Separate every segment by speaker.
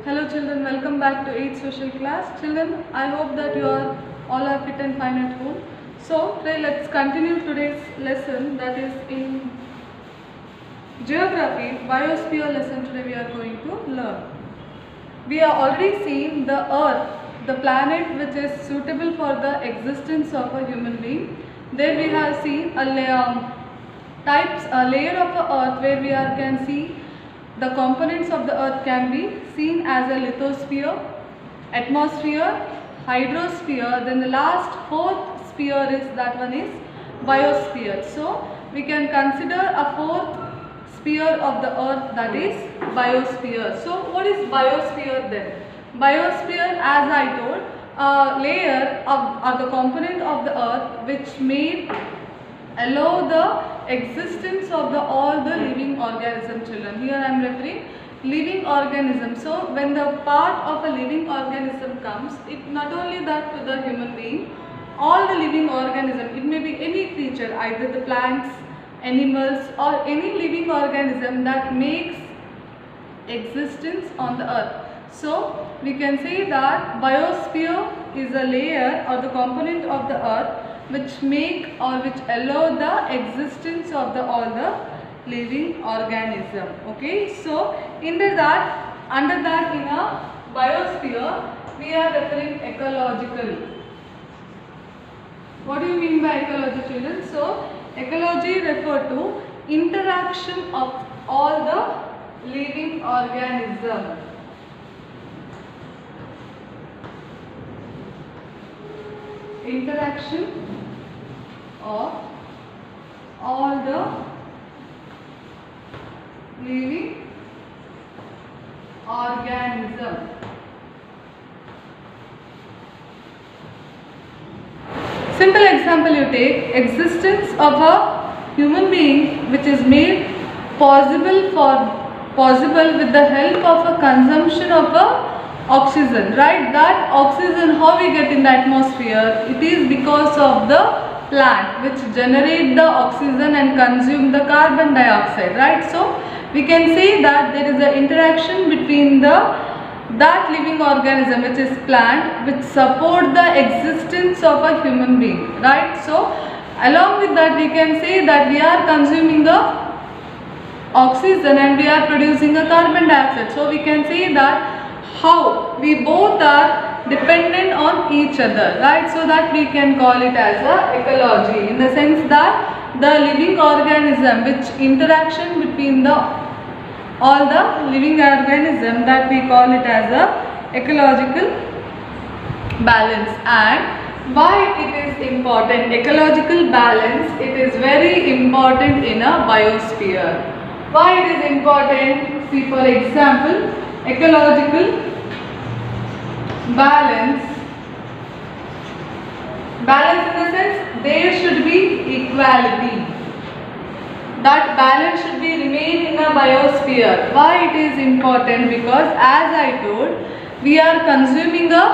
Speaker 1: Hello children, welcome back to 8th social class. Children, I hope that you are all are fit and fine at home. So today let's continue today's lesson, that is in geography, biosphere lesson. Today we are going to learn. We have already seen the earth, the planet which is suitable for the existence of a human being. Then we have seen a layer of the earth where we can see the components of the earth can be seen as a lithosphere, atmosphere, hydrosphere. Then the last fourth sphere is that one is biosphere. So we can consider a fourth sphere of the earth, that is biosphere. So what is biosphere then? Biosphere, as I told, a layer of the component of the earth which may allow the existence of all the living organism. Children, here I am referring living organism. So when the part of a living organism comes, it not only that to the human being, all the living organism, it may be any creature, either the plants, animals, or any living organism that makes existence on the earth. So we can say that biosphere is a layer or the component of the earth which make or which allow the existence of all the living organism. Okay, so under that in a biosphere we are referring ecological. What do you mean by ecology, children? So ecology refer to interaction of all the living organism. Interaction of all the living organism. Simple example you take, existence of a human being which is made possible with the help of a consumption of oxygen, right? That oxygen, how we get in the atmosphere? It is because of the plant which generate the oxygen and consume the carbon dioxide, right? So we can say that there is an interaction between that living organism which is plant which support the existence of a human being, right? So along with that we can say that we are consuming the oxygen and we are producing a carbon dioxide. So we can say that how we both are dependent on each other, right? So that we can call it as a ecology, in the sense that the living organism which interaction between all the living organism, that we call it as a ecological balance. And why it is important? Ecological balance, it is very important in a biosphere. Why it is important? See, for example, ecological balance in the sense there should be equality. That balance should be remain in a biosphere. Why it is important? Because as I told, we are consuming the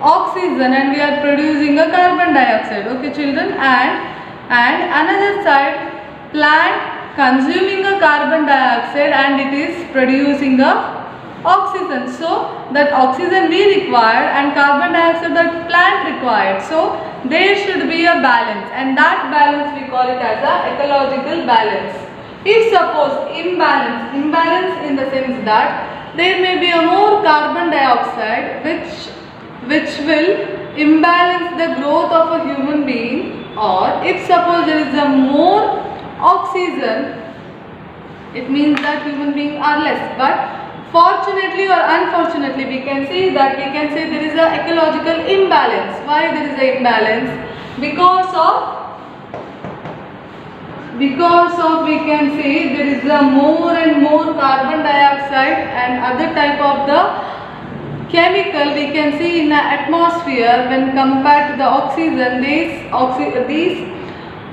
Speaker 1: oxygen and we are producing a carbon dioxide. Okay, children, and another side, plant consuming a carbon dioxide and it is producing a oxygen. So that oxygen we require and carbon dioxide that plant required. So there should be a balance, and that balance we call it as a ecological balance. If suppose imbalance in the sense that there may be a more carbon dioxide which will imbalance the growth of a human being, or if suppose there is a more oxygen, it means that human beings are less. But fortunately or unfortunately we can say there is a ecological imbalance. Why there is a imbalance? Because of we can say there is a more and more carbon dioxide and other type of the chemical we can see in the atmosphere. When compared to the oxygen, these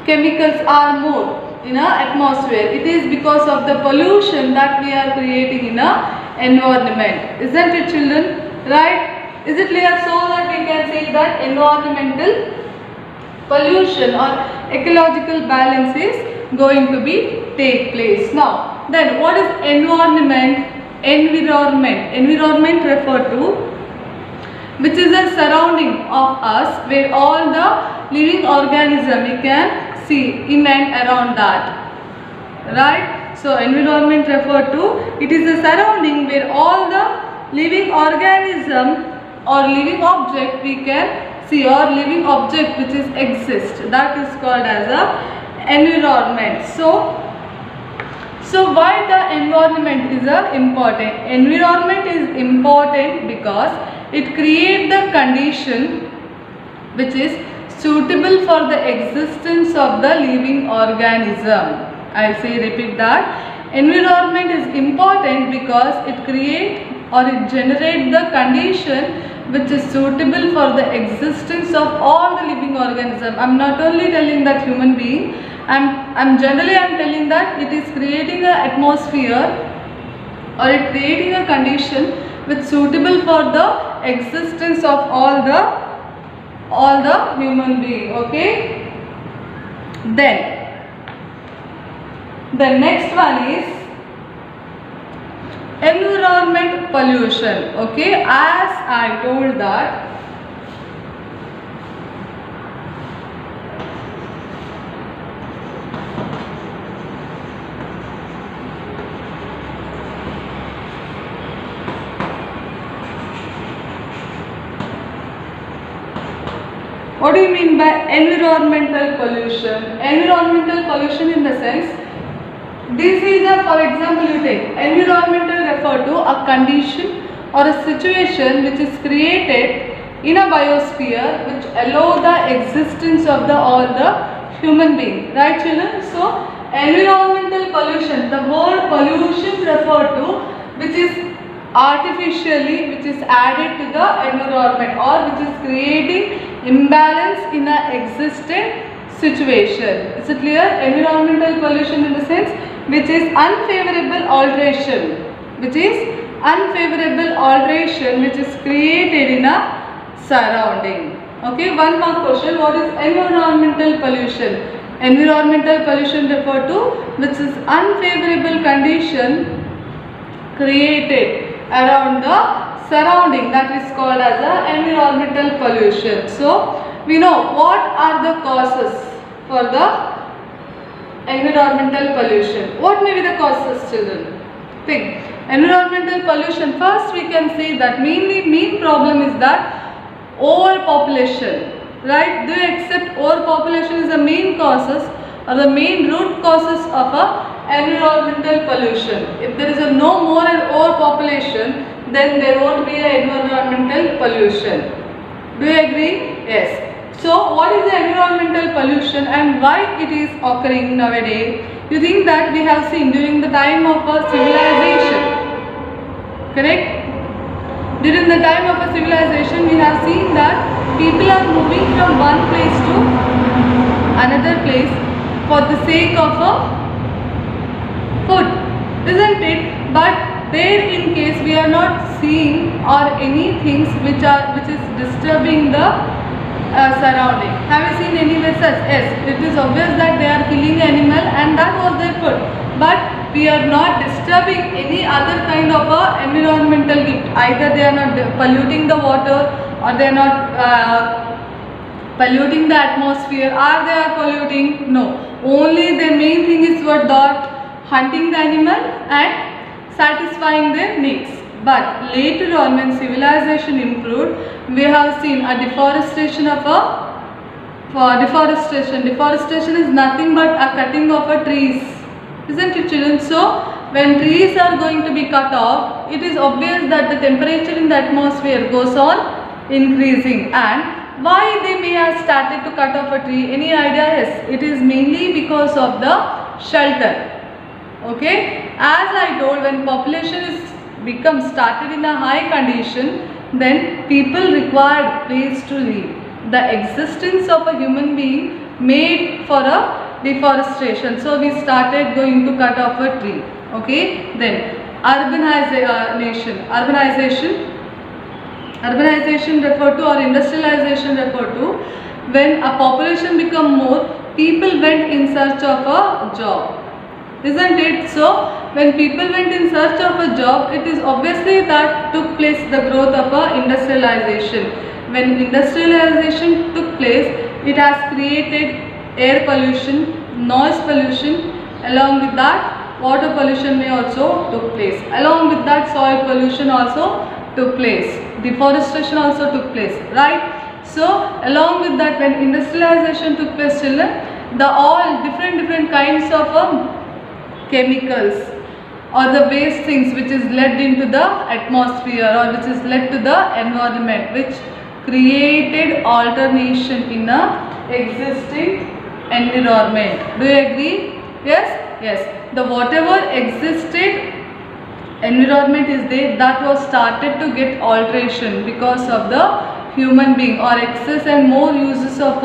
Speaker 1: chemicals are more in our atmosphere. It is because of the pollution that we are creating in our environment, isn't it, children? Right? Is it clear? So that we can say that environmental pollution or ecological balance is going to be take place. Now then, what is environment? environment. Environment refer to which is a surrounding of us where all the living organism we can see in and around that. Right? So environment refer to it is a surrounding where all the living organism or living object we can see or living object which is exist, that is called as a environment. So why the environment is important? Environment is important because it creates the condition which is suitable for the existence of the living organism. I will say repeat that. Environment is important because it creates or it generates the condition which is suitable for the existence of all the living organism. I am not only telling that human being, I'm telling that it is creating an atmosphere or it creating a condition which suitable for the existence of all the human being. Okay. Then the next one is environment pollution. Okay, as I told that what do you mean by environmental pollution? Environmental pollution in the sense, this is a, for example, you take environmental refer to a condition or a situation which is created in a biosphere which allow the existence of all the human being. Right, children? So environmental pollution, the word pollution refer to which is artificially which is added to the environment or which is creating imbalance in a existing situation. Is it clear? Environmental pollution in the sense which is unfavorable alteration, which is created in a surrounding. Okay, one more question. What is environmental pollution? Environmental pollution refer to which is unfavorable condition created around the surrounding, that is called as a environmental pollution. So we know what are the causes for the environmental pollution. What may be the causes, children? Think. Environmental pollution, first we can say that main problem is that overpopulation. Right? Do you accept overpopulation is the main causes or the main root causes of environmental pollution? If there is no more overpopulation, then there won't be an environmental pollution. Do you agree? Yes. So what is the environmental pollution and why it is occurring nowadays? You think that we have seen during the time of a civilization, correct? During the time of a civilization we have seen that people are moving from one place to another place for the sake of food, isn't it? But there in case we are not seeing or any things which is disturbing the surrounding. Have you seen anywhere such? Yes, it is obvious that they are killing animal and that was their food. But we are not disturbing any other kind of environmental gift. Either they are not polluting the water or they are not polluting the atmosphere or they are polluting. No, only the main thing is what that hunting the animal and satisfying their needs. But later on when civilization improved, we have seen a deforestation of Deforestation is nothing but a cutting of trees. Isn't it, children? So when trees are going to be cut off, it is obvious that the temperature in the atmosphere goes on increasing. And why they may have started to cut off a tree? Any idea? Yes, it is mainly because of the shelter. Okay, as I told, when population is started in a high condition, then people required place to live. The existence of a human being made for a deforestation. So we started going to cut off a tree. Okay, then urbanization refer to or industrialization refer to when a population become more, people went in search of a job. isn't it? So when people went in search of a job, it is obviously that took place the growth of industrialization. When industrialization took place, it has created air pollution, noise pollution. Along with that, water pollution may also took place. Along with that, soil pollution also took place. Deforestation also took place, right? So along with that, when industrialization took place, children, the all different kinds of chemicals or the waste things which is led into the atmosphere or which is led to the environment, which created alternation in a existing environment. Do you agree? Yes? Yes. The whatever existed environment is there, that was started to get alteration because of the human being or excess and more uses of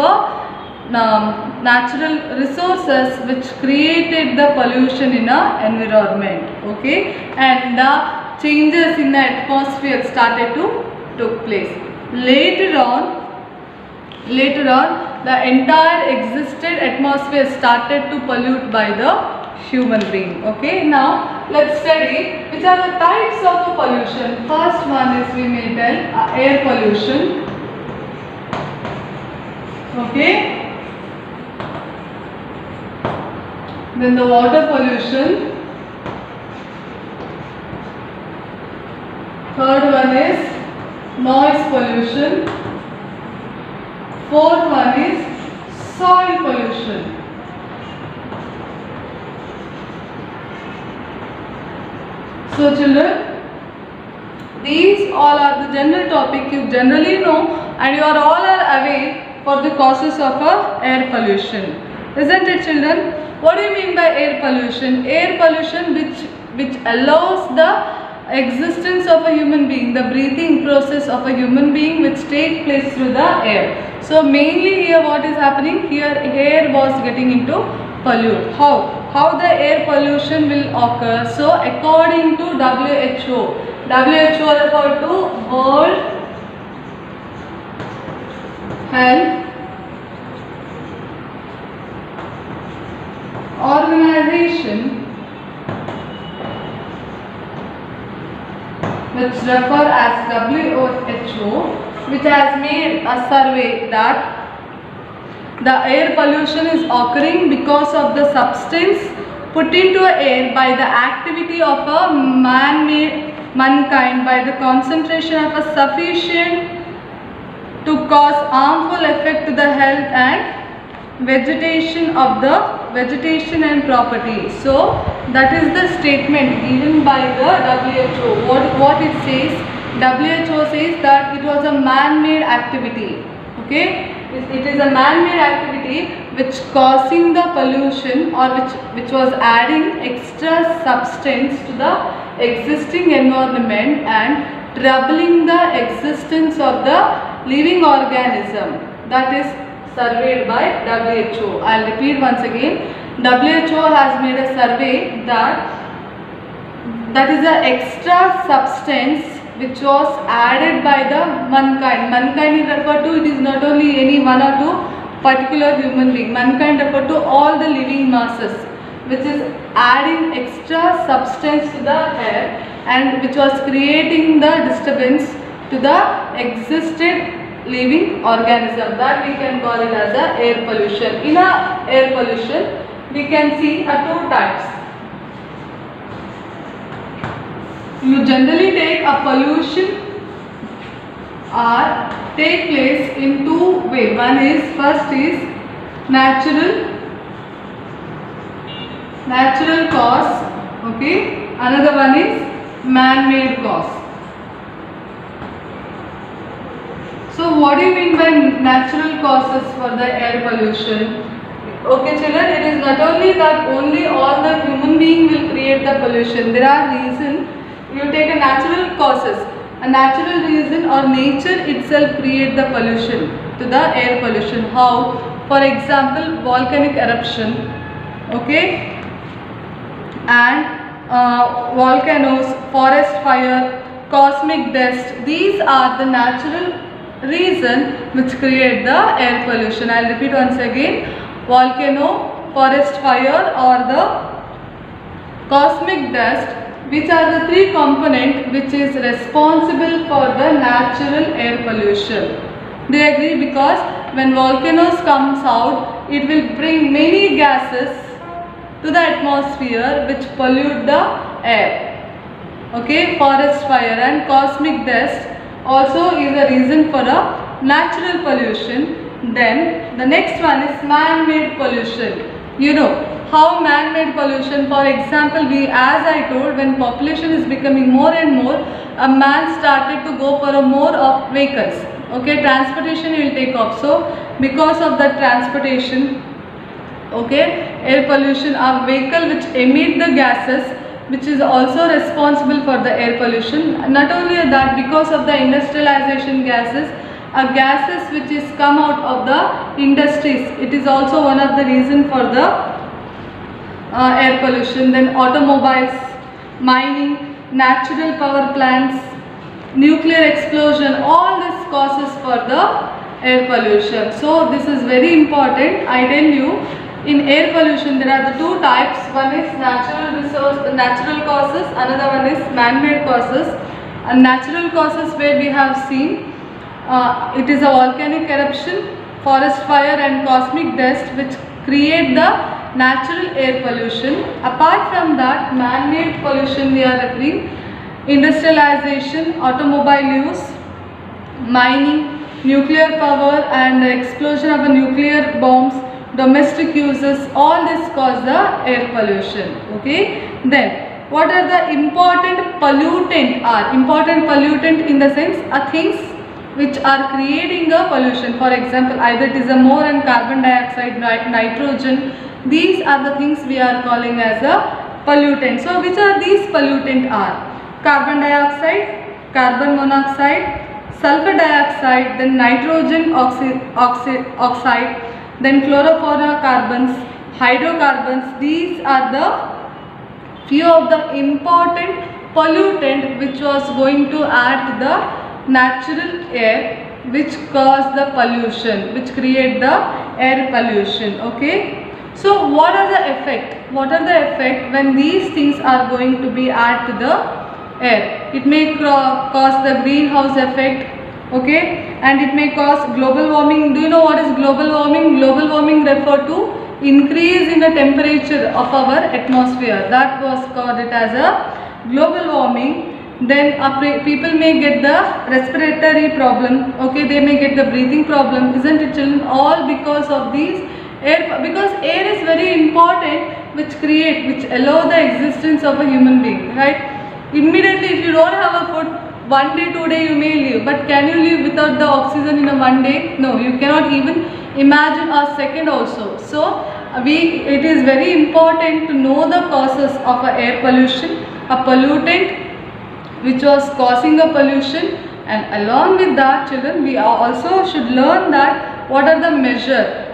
Speaker 1: natural resources, which created the pollution in a environment. Okay, and the changes in the atmosphere started to took place. Later on, the entire existed atmosphere started to pollute by the human being. Okay, now let's study which are the types of pollution. First one is, we may tell, air pollution. Okay, then the water pollution. Third one is noise pollution. Fourth one is soil pollution. So children, these all are the general topic you generally know, and you are all are aware for the causes of air pollution, isn't it, children? What do you mean by air pollution? Air pollution which allows the existence of a human being, the breathing process of a human being, which take place through the air. So mainly here what is happening, here air was getting into pollute. How the air pollution will occur? So according to WHO refer to World Health Organization, which refer as WHO, which has made a survey that the air pollution is occurring because of the substance put into air by the activity of a mankind, by the concentration of a sufficient to cause harmful effect to the health and vegetation and property. So that is the statement given by the WHO. What it says, WHO says that it was a man-made activity. Okay, it is a man-made activity which causing the pollution, or which was adding extra substance to the existing environment and troubling the existence of the living organism. That is surveyed by WHO. I will repeat once again. WHO has made a survey that is an extra substance which was added by the mankind. Mankind is referred to, it is not only any one or two particular human being. Mankind referred to all the living masses, which is adding extra substance to the air and which was creating the disturbance to the existed living organism. That we can call it as a air pollution. In a air pollution, we can see two types. You generally take a pollution or take place in two ways. First is natural cause. Okay. Another one is man-made cause. So what do you mean by natural causes for the air pollution? Okay children, it is not only that only all the human being will create the pollution. There are reasons. You take a natural causes. A natural reason or nature itself create the pollution to the air pollution. How? For example, volcanic eruption. Okay. And volcanoes, forest fire, cosmic dust. These are the natural reason which create the air pollution. I will repeat once again. Volcano, forest fire, or the cosmic dust, which are the three components which is responsible for the natural air pollution. They agree because when volcanoes comes out, it will bring many gases to the atmosphere which pollute the air. Okay, forest fire and cosmic dust also is a reason for a natural pollution. Then the next one is man-made pollution. You know how man-made pollution, for example, as I told, when population is becoming more and more, a man started to go for a more of vehicles. Okay, transportation will take off. So because of the transportation, okay, air pollution, a vehicle which emit the gases, which is also responsible for the air pollution. Not only that, because of the industrialization gases, gases which is come out of the industries, it is also one of the reason for the air pollution. Then automobiles, mining, natural power plants, nuclear explosion, all this causes for the air pollution. So this is very important. I tell you, in air pollution there are the two types. One is natural causes, another one is man-made causes. And natural causes, where we have seen it is a volcanic eruption, forest fire and cosmic dust which create the natural air pollution. Apart from that, man-made pollution we are referring industrialization, automobile use, mining, nuclear power and the explosion of nuclear bombs, domestic uses, all this cause the air pollution. Okay, then what are the important pollutant are? Important pollutant in the sense things which are creating a pollution. For example, either it is a more and carbon dioxide, nitrogen. These are the things we are calling as a pollutant. So which are these pollutant are? Carbon dioxide, carbon monoxide, sulfur dioxide, then nitrogen oxide, then chlorofluorocarbons, hydrocarbons. These are the few of the important pollutant which was going to add to the natural air, which cause the pollution, which create the air pollution. Okay, so what are the effect? What are the effect when these things are going to be added to the air? It may cause the greenhouse effect. Okay, and it may cause global warming. Do you know what is global warming? Global warming refer to increase in the temperature of our atmosphere. That was called it as a global warming. Then people may get the respiratory problem. Okay, they may get the breathing problem, isn't it, children? All because of these air, because air is very important, which allow the existence of a human being, right? Immediately, if you don't have a food, 1 day, 2 day you may live, but can you live without the oxygen in a 1 day? No, you cannot even imagine a second also. So it is very important to know the causes of air pollution, a pollutant which was causing a pollution, and along with that, children, we also should learn that what are the measures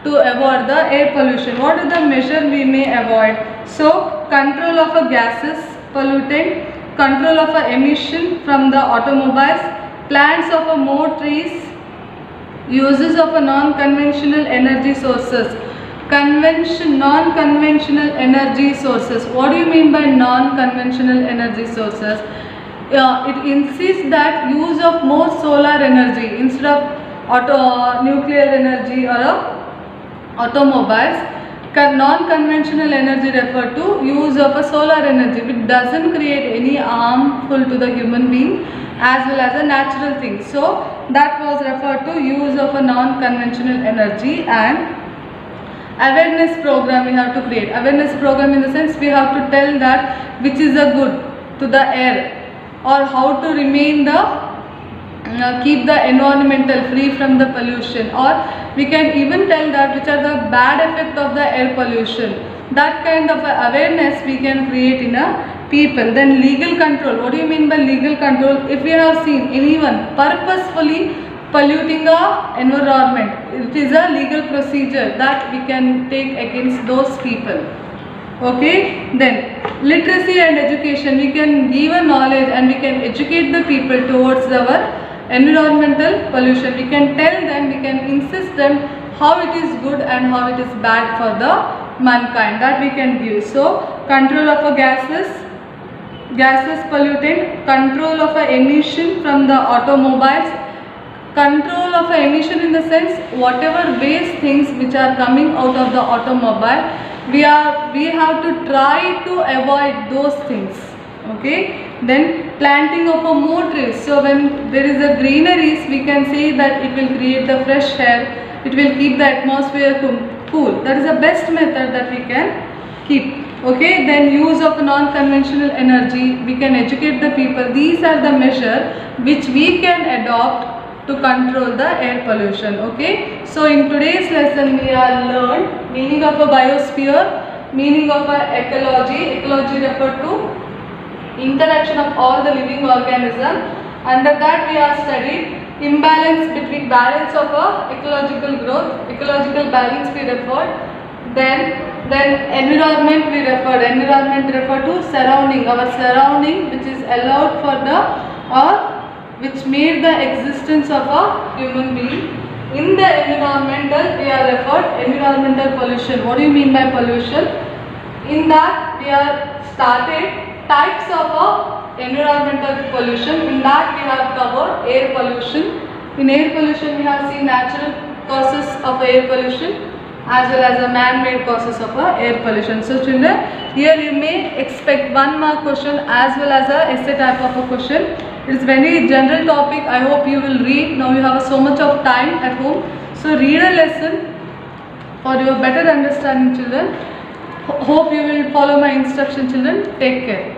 Speaker 1: to avoid the air pollution. What are the measures we may avoid? So control of gases, pollutant, control of emission from the automobiles, plants of more trees, uses of non-conventional energy sources. Non-conventional energy sources. What do you mean by non-conventional energy sources? It insists that use of more solar energy instead of nuclear energy or automobiles. Non-conventional energy refer to use of a solar energy, which doesn't create any harmful to the human being as well as a natural thing. So that was referred to use of a non-conventional energy. And awareness program we have to create. Awareness program in the sense we have to tell that which is a good to the air, or how to remain the keep the environmental free from the pollution, or we can even tell that which are the bad effect of the air pollution. That kind of awareness we can create in a people. Then legal control. What do you mean by legal control? If we have seen anyone purposefully polluting the environment, it is a legal procedure that we can take against those people. Okay, then literacy and education. We can give a knowledge and we can educate the people towards our environmental pollution. We can tell them, we can insist them how it is good and how it is bad for the mankind, that we can give. So control of a gases pollutant, control of a emission from the automobiles, control of a emission in the sense whatever waste things which are coming out of the automobile, we have to try to avoid those things. Okay, then planting of a more trees. So when there is a greeneries, we can say that it will create the fresh air, it will keep the atmosphere cool. That is the best method that we can keep. Okay, then use of non-conventional energy, we can educate the people. These are the measures which we can adopt to control the air pollution. Okay, so in today's lesson we have learned meaning of a biosphere, meaning of a ecology. Ecology refer to interaction of all the living organisms. Under that we have studied imbalance between balance of a ecological growth, ecological balance we referred. Then environment we referred. Environment refer to surrounding, our surrounding which is allowed for the or which made the existence of a human being. In the environmental we are referred environmental pollution. What do you mean by pollution? In that we are started types of environmental pollution. In that we have covered air pollution. In air pollution we have seen natural causes of air pollution as well as a man-made causes of air pollution. So children, here you may expect 1 mark question as well as a essay type of a question. It is very general topic. I hope you will read. Now you have so much of time at home. So read a lesson for your better understanding, children. Hope you will follow my instruction, children. Take care.